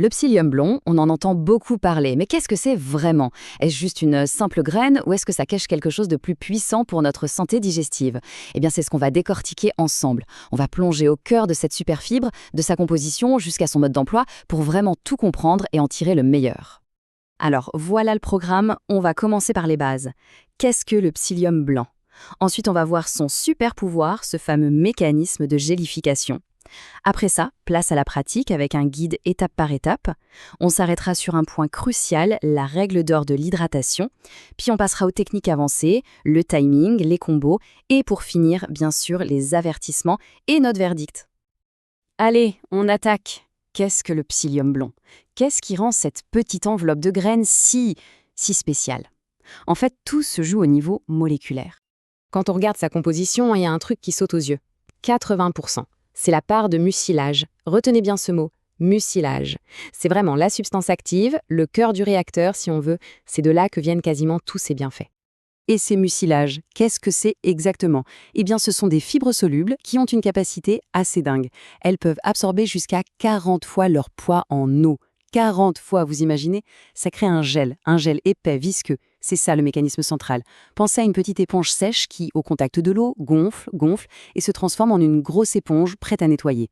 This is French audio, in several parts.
Le psyllium blond, on en entend beaucoup parler, mais qu'est-ce que c'est vraiment? Est-ce juste une simple graine ou est-ce que ça cache quelque chose de plus puissant pour notre santé digestive? Eh bien, c'est ce qu'on va décortiquer ensemble. On va plonger au cœur de cette superfibre, de sa composition jusqu'à son mode d'emploi, pour vraiment tout comprendre et en tirer le meilleur. Alors, voilà le programme, on va commencer par les bases. Qu'est-ce que le psyllium blanc? Ensuite, on va voir son super pouvoir, ce fameux mécanisme de gélification. Après ça, place à la pratique avec un guide étape par étape. On s'arrêtera sur un point crucial, la règle d'or de l'hydratation. Puis on passera aux techniques avancées, le timing, les combos et pour finir, bien sûr, les avertissements et notre verdict. Allez, on attaque. Qu'est-ce que le psyllium blond? Qu'est-ce qui rend cette petite enveloppe de graines si spéciale? En fait, tout se joue au niveau moléculaire. Quand on regarde sa composition, il y a un truc qui saute aux yeux. 80%. C'est la part de mucilage. Retenez bien ce mot, mucilage. C'est vraiment la substance active, le cœur du réacteur si on veut. C'est de là que viennent quasiment tous ces bienfaits. Et ces mucilages, qu'est-ce que c'est exactement? Eh bien, ce sont des fibres solubles qui ont une capacité assez dingue. Elles peuvent absorber jusqu'à 40 fois leur poids en eau. 40 fois, vous imaginez? Ça crée un gel épais, visqueux. C'est ça le mécanisme central. Pensez à une petite éponge sèche qui, au contact de l'eau, gonfle et se transforme en une grosse éponge prête à nettoyer.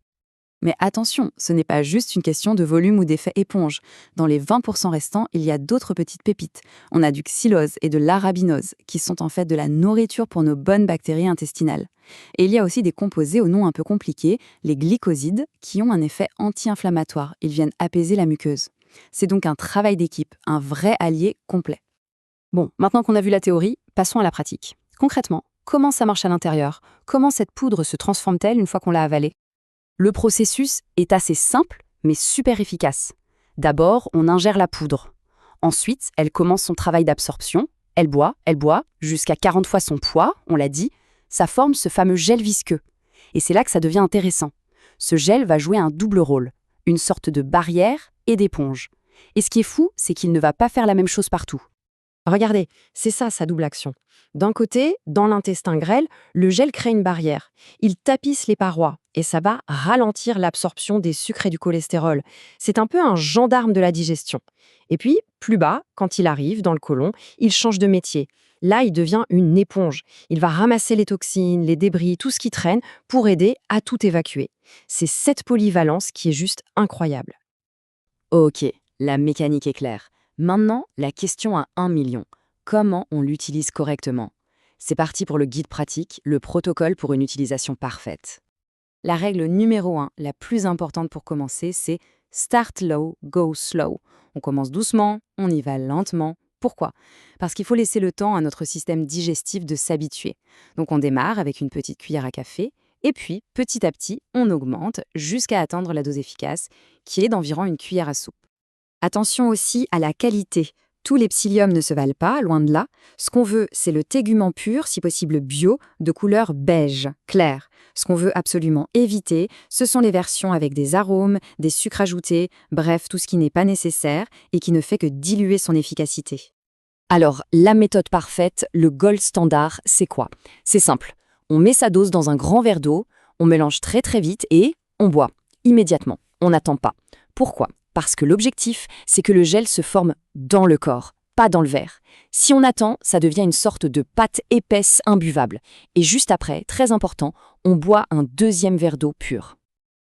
Mais attention, ce n'est pas juste une question de volume ou d'effet éponge. Dans les 20% restants, il y a d'autres petites pépites. On a du xylose et de l'arabinose, qui sont en fait de la nourriture pour nos bonnes bactéries intestinales. Et il y a aussi des composés au nom un peu compliqué, les glycosides, qui ont un effet anti-inflammatoire. Ils viennent apaiser la muqueuse. C'est donc un travail d'équipe, un vrai allié complet. Bon, maintenant qu'on a vu la théorie, passons à la pratique. Concrètement, comment ça marche à l'intérieur? Comment cette poudre se transforme-t-elle une fois qu'on l'a avalée? Le processus est assez simple, mais super efficace. D'abord, on ingère la poudre. Ensuite, elle commence son travail d'absorption. Elle boit, jusqu'à 40 fois son poids, on l'a dit. Ça forme ce fameux gel visqueux. Et c'est là que ça devient intéressant. Ce gel va jouer un double rôle, une sorte de barrière et d'éponge. Et ce qui est fou, c'est qu'il ne va pas faire la même chose partout. Regardez, c'est ça sa double action. D'un côté, dans l'intestin grêle, le gel crée une barrière. Il tapisse les parois et ça va ralentir l'absorption des sucres et du cholestérol. C'est un peu un gendarme de la digestion. Et puis, plus bas, quand il arrive dans le côlon, il change de métier. Là, il devient une éponge. Il va ramasser les toxines, les débris, tout ce qui traîne pour aider à tout évacuer. C'est cette polyvalence qui est juste incroyable. Ok, la mécanique est claire. Maintenant, la question à 1 million. Comment on l'utilise correctement? C'est parti pour le guide pratique, le protocole pour une utilisation parfaite. La règle numéro 1, la plus importante pour commencer, c'est start low, go slow. On commence doucement, on y va lentement. Pourquoi? Parce qu'il faut laisser le temps à notre système digestif de s'habituer. Donc on démarre avec une petite cuillère à café, et puis petit à petit, on augmente jusqu'à atteindre la dose efficace, qui est d'environ une cuillère à soupe. Attention aussi à la qualité. Tous les psylliums ne se valent pas, loin de là. Ce qu'on veut, c'est le tégument pur, si possible bio, de couleur beige, clair. Ce qu'on veut absolument éviter, ce sont les versions avec des arômes, des sucres ajoutés, bref, tout ce qui n'est pas nécessaire et qui ne fait que diluer son efficacité. Alors, la méthode parfaite, le gold standard, c'est quoi? C'est simple. On met sa dose dans un grand verre d'eau, on mélange très très vite et on boit immédiatement. On n'attend pas. Pourquoi? Parce que l'objectif, c'est que le gel se forme dans le corps, pas dans le verre. Si on attend, ça devient une sorte de pâte épaisse imbuvable. Et juste après, très important, on boit un deuxième verre d'eau pure.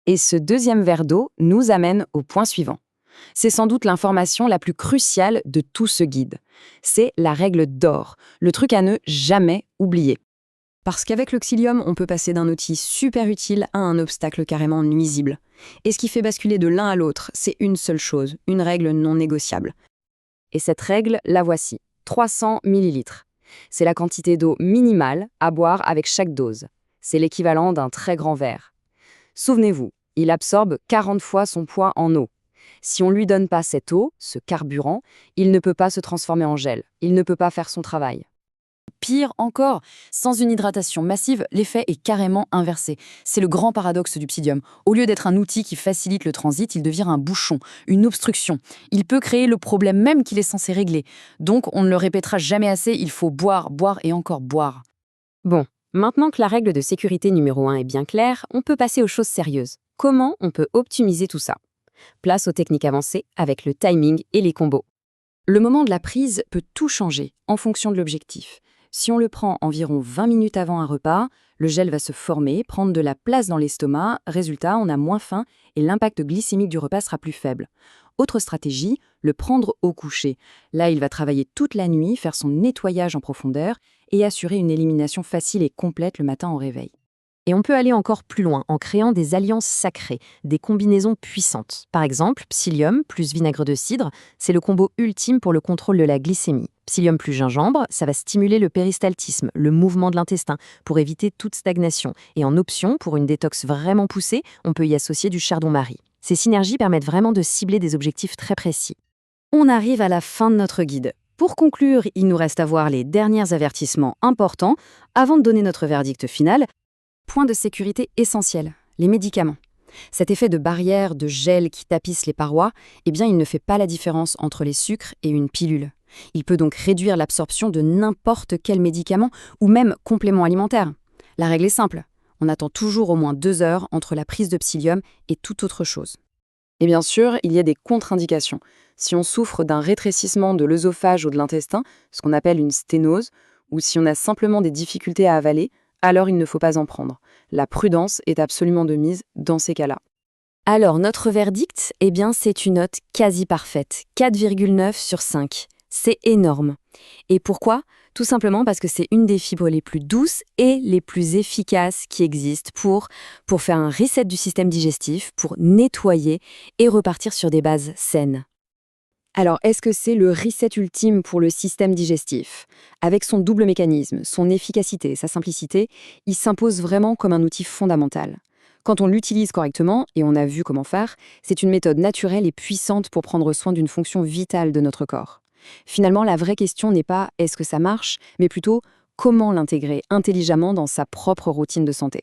Et ce deuxième verre d'eau nous amène au point suivant. C'est sans doute l'information la plus cruciale de tout ce guide. C'est la règle d'or, le truc à ne jamais oublier. Parce qu'avec le psyllium, on peut passer d'un outil super utile à un obstacle carrément nuisible. Et ce qui fait basculer de l'un à l'autre, c'est une seule chose, une règle non négociable. Et cette règle, la voici, 300 ml. C'est la quantité d'eau minimale à boire avec chaque dose. C'est l'équivalent d'un très grand verre. Souvenez-vous, il absorbe 40 fois son poids en eau. Si on ne lui donne pas cette eau, ce carburant, il ne peut pas se transformer en gel. Il ne peut pas faire son travail. Pire encore, sans une hydratation massive, l'effet est carrément inversé. C'est le grand paradoxe du psyllium. Au lieu d'être un outil qui facilite le transit, il devient un bouchon, une obstruction. Il peut créer le problème même qu'il est censé régler. Donc, on ne le répétera jamais assez, il faut boire, boire et encore boire. Bon, maintenant que la règle de sécurité numéro 1 est bien claire, on peut passer aux choses sérieuses. Comment on peut optimiser tout ça? Place aux techniques avancées avec le timing et les combos. Le moment de la prise peut tout changer en fonction de l'objectif. Si on le prend environ 20 minutes avant un repas, le gel va se former, prendre de la place dans l'estomac, résultat, on a moins faim et l'impact glycémique du repas sera plus faible. Autre stratégie, le prendre au coucher. Là, il va travailler toute la nuit, faire son nettoyage en profondeur et assurer une élimination facile et complète le matin au réveil. Et on peut aller encore plus loin en créant des alliances sacrées, des combinaisons puissantes. Par exemple, psyllium plus vinaigre de cidre, c'est le combo ultime pour le contrôle de la glycémie. Psyllium plus gingembre, ça va stimuler le péristaltisme, le mouvement de l'intestin, pour éviter toute stagnation. Et en option, pour une détox vraiment poussée, on peut y associer du chardon-marie. Ces synergies permettent vraiment de cibler des objectifs très précis. On arrive à la fin de notre guide. Pour conclure, il nous reste à voir les derniers avertissements importants avant de donner notre verdict final. Point de sécurité essentiel, les médicaments. Cet effet de barrière, de gel qui tapisse les parois, eh bien, il ne fait pas la différence entre les sucres et une pilule. Il peut donc réduire l'absorption de n'importe quel médicament ou même complément alimentaire. La règle est simple, on attend toujours au moins 2 heures entre la prise de psyllium et toute autre chose. Et bien sûr, il y a des contre-indications. Si on souffre d'un rétrécissement de l'œsophage ou de l'intestin, ce qu'on appelle une sténose, ou si on a simplement des difficultés à avaler, alors il ne faut pas en prendre. La prudence est absolument de mise dans ces cas-là. Alors, notre verdict, eh bien, c'est une note quasi parfaite, 4,9 sur 5. C'est énorme. Et pourquoi ? Tout simplement parce que c'est une des fibres les plus douces et les plus efficaces qui existent pour faire un reset du système digestif, pour nettoyer et repartir sur des bases saines. Alors, est-ce que c'est le reset ultime pour le système digestif ? Avec son double mécanisme, son efficacité, sa simplicité, il s'impose vraiment comme un outil fondamental. Quand on l'utilise correctement, et on a vu comment faire, c'est une méthode naturelle et puissante pour prendre soin d'une fonction vitale de notre corps. Finalement, la vraie question n'est pas « est-ce que ça marche ?», mais plutôt « comment l'intégrer intelligemment dans sa propre routine de santé ?»